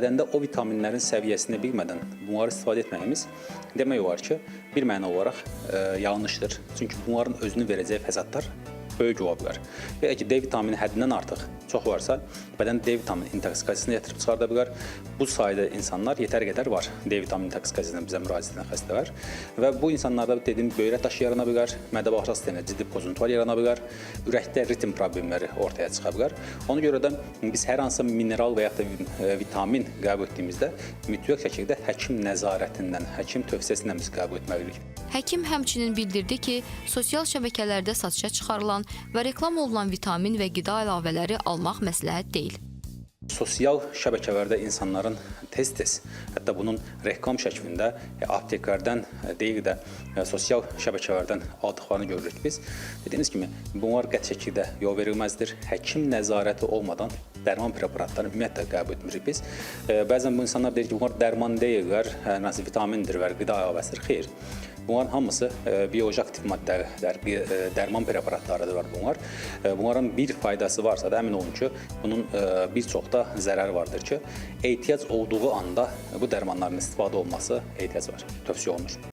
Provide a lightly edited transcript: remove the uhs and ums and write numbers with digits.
Bədəndə o vitaminlərin səviyyəsini bilmədən bunları istifadə etməyimiz demək olar ki, bir məna olaraq yanlışdır. Çünki bunların özünü verəcəyi fəsadlar böyük ola bilər. Və ki, D vitamini həddindən artıq çox varsa, bədən D vitamini intoksikasiyasını gətirib çıxarda bilər. Bu sayda insanlar yetəri qədər var D vitamini intoksikasiyasına bizə müraciət edən xəstələr. Və bu insanlarda dediyim böyrək daşı yarana bilər, mədə-bağırsaq sistemində ciddi pozuntular yarana bilər, ürəkdə ritm problemləri ortaya çıxa bilər. Ona görə də biz hər hansı mineral və ya da vitamin qəbul etdiyimizdə mütləq şəkildə həkim nəzarətindən, həkim tövsiyəsindən biz qəbul etməliyik. Həkim həmçinin bildirdi ki, sosial şəbəkələrdə satışa çıxarılan və reklam olunan vitamin və qida əlavələri almaq məsləhət deyil. Sosial şəbəkələrdə insanların tez-tez, hətta bunun reklam şəklində apteklərdən deyil də sosial şəbəkələrdən aldıqlarını görürük biz. Dediyiniz kimi, bunlar qəti şəkildə yol verilməzdir. Həkim nəzarəti olmadan dərman preparatlarını ümumiyyətlə qəbul etmirik biz. Bəzən bu insanlar deyir ki, bunlar dərman deyirlər, nəsə vitamindir və qida əlavəsidir. Xeyr. Bunların hamısı bioloji aktiv maddələr, dərman preparatlarıdır var bunlar. Bunların bir faydası varsa da əmin olun ki, bunun bir çox da zərəri vardır ki, ehtiyac olduğu anda bu dərmanların istifadə olması ehtiyac var, tövsiyə olunur.